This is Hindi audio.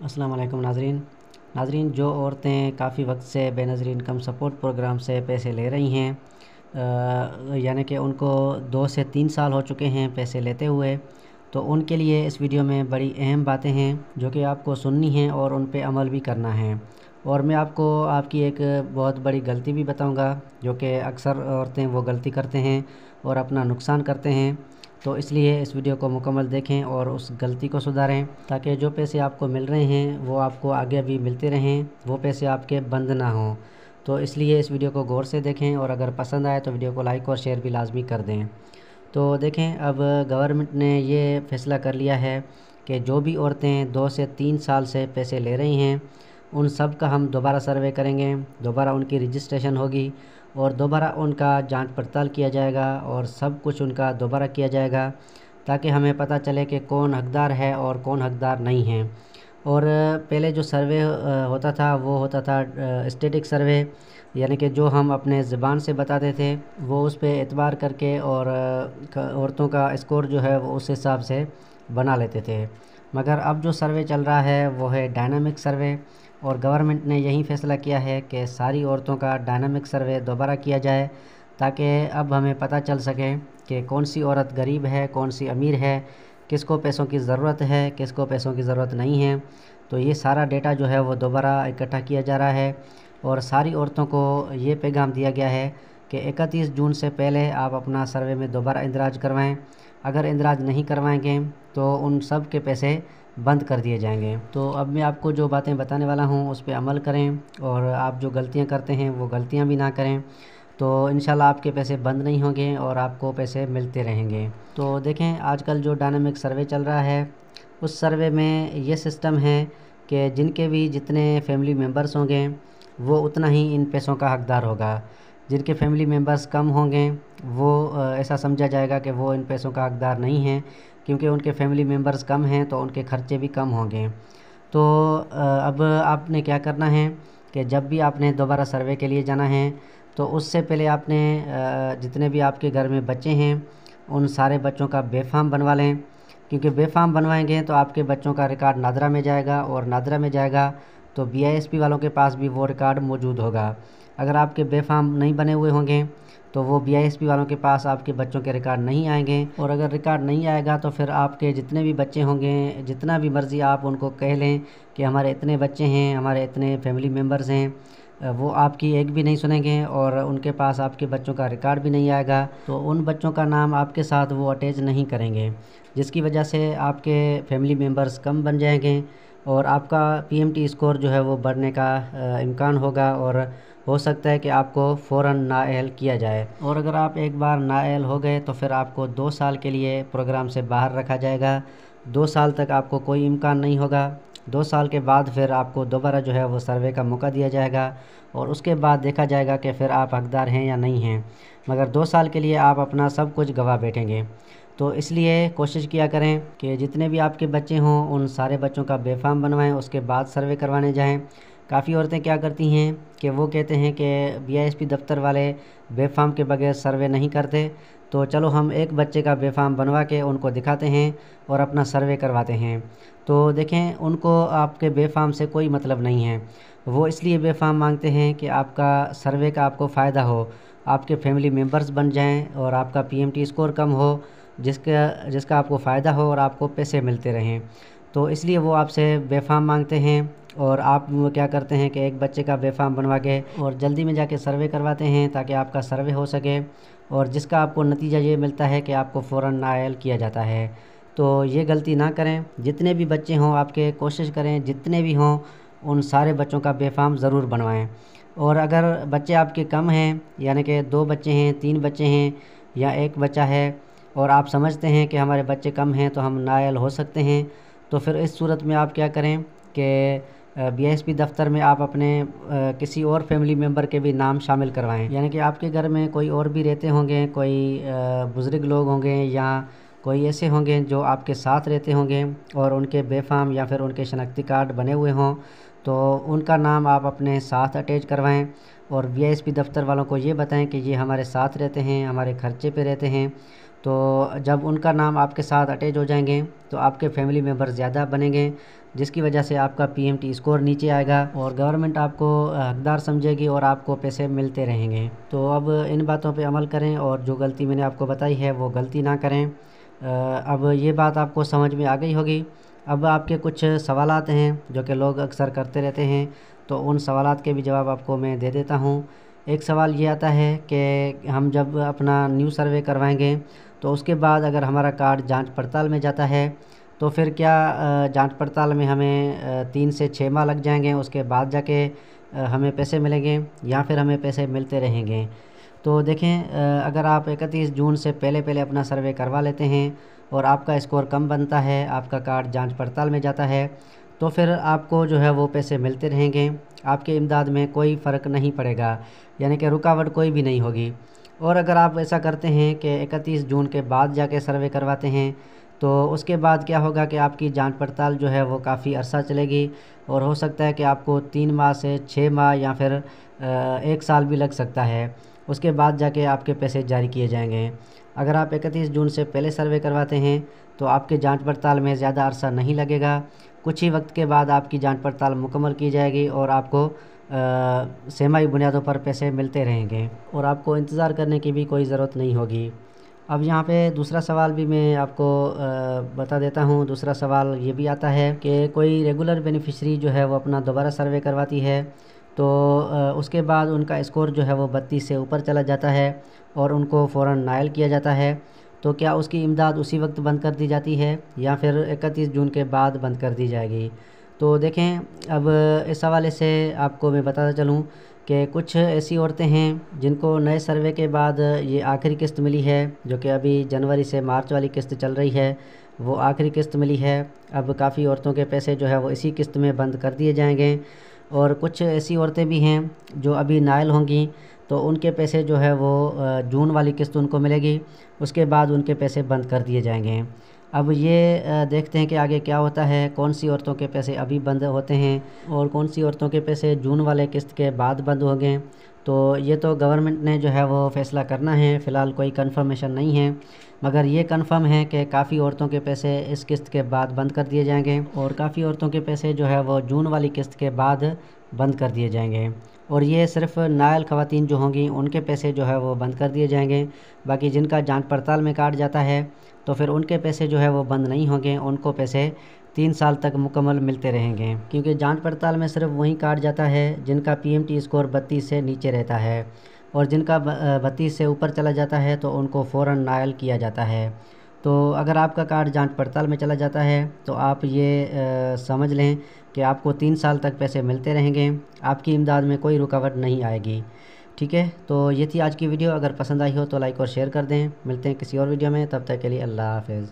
अस्सलाम वालेकुम नाज़रीन, जो औरतें काफ़ी वक्त से बेनज़ीर इनकम सपोर्ट प्रोग्राम से पैसे ले रही हैं, यानी कि उनको 2 से 3 साल हो चुके हैं पैसे लेते हुए, तो उनके लिए इस वीडियो में बड़ी अहम बातें हैं जो कि आपको सुननी हैं और उन पे अमल भी करना है। और मैं आपको आपकी एक बहुत बड़ी गलती भी बताऊंगा जो कि अक्सर औरतें वो गलती करते हैं और अपना नुकसान करते हैं। तो इसलिए इस वीडियो को मुकम्मल देखें और उस गलती को सुधारें ताकि जो पैसे आपको मिल रहे हैं वो आपको आगे भी मिलते रहें, वो पैसे आपके बंद ना हों। तो इसलिए इस वीडियो को गौर से देखें और अगर पसंद आए तो वीडियो को लाइक और शेयर भी लाजमी कर दें। तो देखें, अब गवर्नमेंट ने ये फ़ैसला कर लिया है कि जो भी औरतें 2 से 3 साल से पैसे ले रही हैं उन सब का हम दोबारा सर्वे करेंगे, दोबारा उनकी रजिस्ट्रेशन होगी और दोबारा उनका जांच पड़ताल किया जाएगा और सब कुछ उनका दोबारा किया जाएगा ताकि हमें पता चले कि कौन हकदार है और कौन हकदार नहीं है। और पहले जो सर्वे होता था वो होता था स्टैटिक सर्वे, यानी कि जो हम अपने ज़बान से बताते थे वो उस पे एतबार करके और औरतों का स्कोर जो है वो उस हिसाब से बना लेते थे। मगर अब जो सर्वे चल रहा है वो है डायनामिक सर्वे, और गवर्नमेंट ने यही फ़ैसला किया है कि सारी औरतों का डायनामिक सर्वे दोबारा किया जाए ताकि अब हमें पता चल सके कि कौन सी औरत गरीब है, कौन सी अमीर है, किसको पैसों की ज़रूरत है, किसको पैसों की ज़रूरत नहीं है। तो ये सारा डेटा जो है वो दोबारा इकट्ठा किया जा रहा है और सारी औरतों को ये पैगाम दिया गया है कि 31 जून से पहले आप अपना सर्वे में दोबारा इंदराज करवाएं। अगर इंदराज नहीं करवाएंगे तो उन सब के पैसे बंद कर दिए जाएंगे। तो अब मैं आपको जो बातें बताने वाला हूँ उस पर अमल करें और आप जो गलतियाँ करते हैं वो गलतियाँ भी ना करें, तो इंशाल्लाह आपके पैसे बंद नहीं होंगे और आपको पैसे मिलते रहेंगे। तो देखें, आजकल जो डायनामिक सर्वे चल रहा है उस सर्वे में ये सिस्टम है कि जिनके भी जितने फैमिली मेम्बर्स होंगे वो उतना ही इन पैसों का हकदार होगा। जिनके फैमिली मेम्बर्स कम होंगे वो ऐसा समझा जाएगा कि वो इन पैसों का हकदार नहीं है, क्योंकि उनके फैमिली मेम्बर्स कम हैं तो उनके खर्चे भी कम होंगे। तो अब आपने क्या करना है कि जब भी आपने दोबारा सर्वे के लिए जाना है तो उससे पहले आपने जितने भी आपके घर में बच्चे हैं उन सारे बच्चों का बेफाम बनवा लें, क्योंकि बेफाम बनवाएंगे तो आपके बच्चों का रिकॉर्ड नादरा में जाएगा और नादरा में जाएगा तो बीआईएसपी वालों के पास भी वो रिकॉर्ड मौजूद होगा। अगर आपके बेफाम नहीं बने हुए होंगे तो वो बीआईएसपी वालों के पास आपके बच्चों के रिकॉर्ड नहीं आएंगे, और अगर रिकॉर्ड नहीं आएगा तो फिर आपके जितने भी बच्चे होंगे, जितना भी मर्ज़ी आप उनको कह लें कि हमारे इतने बच्चे हैं, हमारे इतने फैमिली मेम्बर्स हैं, वो आपकी एक भी नहीं सुनेंगे और उनके पास आपके बच्चों का रिकॉर्ड भी नहीं आएगा। तो उन बच्चों का नाम आपके साथ वो अटैच नहीं करेंगे, जिसकी वजह से आपके फैमिली मेम्बर्स कम बन जाएंगे और आपका पीएमटी स्कोर जो है वो बढ़ने का इम्कान होगा और हो सकता है कि आपको फ़ौरन नाअहल किया जाए। और अगर आप एक बार नाअहल हो गए तो फिर आपको 2 साल के लिए प्रोग्राम से बाहर रखा जाएगा। 2 साल तक आपको कोई इम्कान नहीं होगा। 2 साल के बाद फिर आपको दोबारा जो है वो सर्वे का मौका दिया जाएगा और उसके बाद देखा जाएगा कि फिर आप हकदार हैं या नहीं हैं। मगर 2 साल के लिए आप अपना सब कुछ गंवा बैठेंगे। तो इसलिए कोशिश किया करें कि जितने भी आपके बच्चे हों उन सारे बच्चों का बेफाम बनवाएं, उसके बाद सर्वे करवाने जाएं। काफ़ी औरतें क्या करती हैं कि वो कहते हैं कि बीआईएसपी दफ्तर वाले बेफाम के बगैर सर्वे नहीं करते, तो चलो हम एक बच्चे का बेफाम बनवा के उनको दिखाते हैं और अपना सर्वे करवाते हैं। तो देखें, उनको आपके बेफाम से कोई मतलब नहीं है। वो इसलिए बेफाम मांगते हैं कि आपका सर्वे का आपको फ़ायदा हो, आपके फैमिली मेम्बर्स बन जाएं और आपका पीएमटी स्कोर कम हो, जिसका जिसका आपको फ़ायदा हो और आपको पैसे मिलते रहें। तो इसलिए वो आपसे बेफाम मांगते हैं और आप वो क्या करते हैं कि एक बच्चे का बेफाम बनवा के और जल्दी में जाके सर्वे करवाते हैं ताकि आपका सर्वे हो सके, और जिसका आपको नतीजा ये मिलता है कि आपको फ़ौरन नाअहल किया जाता है। तो ये गलती ना करें। जितने भी बच्चे हों आपके, कोशिश करें जितने भी हों उन सारे बच्चों का बेफाम ज़रूर बनवाएं। और अगर बच्चे आपके कम हैं, यानी कि 2 बच्चे हैं, 3 बच्चे हैं या 1 बच्चा है और आप समझते हैं कि हमारे बच्चे कम हैं तो हम नाअहल हो सकते हैं, तो फिर इस सूरत में आप क्या करें कि बीआईएसपी दफ्तर में आप अपने किसी और फैमिली मेम्बर के भी नाम शामिल करवाएं। यानी कि आपके घर में कोई और भी रहते होंगे, कोई बुज़ुर्ग लोग होंगे या कोई ऐसे होंगे जो आपके साथ रहते होंगे और उनके बेफाम या फिर उनके शनाख्ती कार्ड बने हुए हों, तो उनका नाम आप अपने साथ अटैच करवाएं और बीआईएसपी दफ्तर वालों को ये बताएं कि ये हमारे साथ रहते हैं, हमारे खर्चे पे रहते हैं। तो जब उनका नाम आपके साथ अटैच हो जाएंगे तो आपके फैमिली मेम्बर ज़्यादा बनेंगे, जिसकी वजह से आपका पीएमटी स्कोर नीचे आएगा और गवर्नमेंट आपको हकदार समझेगी और आपको पैसे मिलते रहेंगे। तो अब इन बातों पे अमल करें और जो गलती मैंने आपको बताई है वो गलती ना करें। अब ये बात आपको समझ में आ गई होगी। अब आपके कुछ सवालात हैं जो कि लोग अक्सर करते रहते हैं, तो उन सवालात के भी जवाब आपको मैं दे देता हूँ। एक सवाल ये आता है कि हम जब अपना न्यू सर्वे करवाएंगे तो उसके बाद अगर हमारा कार्ड जांच पड़ताल में जाता है तो फिर क्या जांच पड़ताल में हमें 3 से 6 माह लग जाएंगे, उसके बाद जाके हमें पैसे मिलेंगे या फिर हमें पैसे मिलते रहेंगे। तो देखें, अगर आप 31 जून से पहले पहले अपना सर्वे करवा लेते हैं और आपका स्कोर कम बनता है, आपका कार्ड जांच पड़ताल में जाता है, तो फिर आपको जो है वो पैसे मिलते रहेंगे। आपके इमदाद में कोई फ़र्क नहीं पड़ेगा, यानी कि रुकावट कोई भी नहीं होगी। और अगर आप ऐसा करते हैं कि 31 जून के बाद जाके सर्वे करवाते हैं तो उसके बाद क्या होगा कि आपकी जांच पड़ताल जो है वो काफ़ी अरसा चलेगी और हो सकता है कि आपको 3 माह से 6 माह या फिर 1 साल भी लग सकता है। उसके बाद जाके आपके पैसे जारी किए जाएंगे। अगर आप 31 जून से पहले सर्वे करवाते हैं तो आपके जांच पड़ताल में ज़्यादा अरसा नहीं लगेगा। कुछ ही वक्त के बाद आपकी जांच पड़ताल मुकम्मल की जाएगी और आपको सेमाई बुनियादों पर पैसे मिलते रहेंगे और आपको इंतज़ार करने की भी कोई ज़रूरत नहीं होगी। अब यहाँ पे दूसरा सवाल भी मैं आपको बता देता हूँ। दूसरा सवाल ये भी आता है कि कोई रेगुलर बेनिफिशरी जो है वो अपना दोबारा सर्वे करवाती है तो उसके बाद उनका स्कोर जो है वो 32 से ऊपर चला जाता है और उनको फ़ौरन नायल किया जाता है, तो क्या उसकी इमदाद उसी वक्त बंद कर दी जाती है या फिर 31 जून के बाद बंद कर दी जाएगी? तो देखें, अब इस हवाले से आपको मैं बताता चलूँ कि कुछ ऐसी औरतें हैं जिनको नए सर्वे के बाद ये आखिरी किस्त मिली है, जो कि अभी जनवरी से मार्च वाली किस्त चल रही है, वो आखिरी किस्त मिली है। अब काफ़ी औरतों के पैसे जो है वो इसी किस्त में बंद कर दिए जाएंगे और कुछ ऐसी औरतें भी हैं जो अभी नायल होंगी, तो उनके पैसे जो है वो जून वाली किस्त उनको मिलेगी, उसके बाद उनके पैसे बंद कर दिए जाएंगे। अब ये देखते हैं कि आगे क्या होता है, कौन सी औरतों के पैसे अभी बंद होते हैं और कौन सी औरतों के पैसे जून वाले किस्त के बाद बंद होंगे। तो ये तो गवर्नमेंट ने जो है वो फ़ैसला करना है, फ़िलहाल कोई कंफर्मेशन नहीं है, मगर ये कंफर्म है कि काफ़ी औरतों के पैसे इस किस्त के बाद बंद कर दिए जाएंगे और काफ़ी औरतों के पैसे जो है वो जून वाली किस्त के बाद बंद कर दिए जाएंगे। और ये सिर्फ़ नायल ख़वातीन जो होंगी उनके पैसे जो है वो बंद कर दिए जाएंगे। बाकी जिनका जांच पड़ताल में काट जाता है तो फिर उनके पैसे जो है वो बंद नहीं होंगे, उनको पैसे 3 साल तक मुकम्मल मिलते रहेंगे, क्योंकि जांच पड़ताल में सिर्फ वही काट जाता है जिनका पीएमटी स्कोर 32 से नीचे रहता है और जिनका 32 से ऊपर चला जाता है तो उनको फ़ौरन नायल किया जाता है। तो अगर आपका कार्ड जांच पड़ताल में चला जाता है तो आप ये समझ लें कि आपको 3 साल तक पैसे मिलते रहेंगे, आपकी इमदाद में कोई रुकावट नहीं आएगी। ठीक है, तो ये थी आज की वीडियो। अगर पसंद आई हो तो लाइक और शेयर कर दें। मिलते हैं किसी और वीडियो में, तब तक के लिए अल्लाह हाफ़िज़।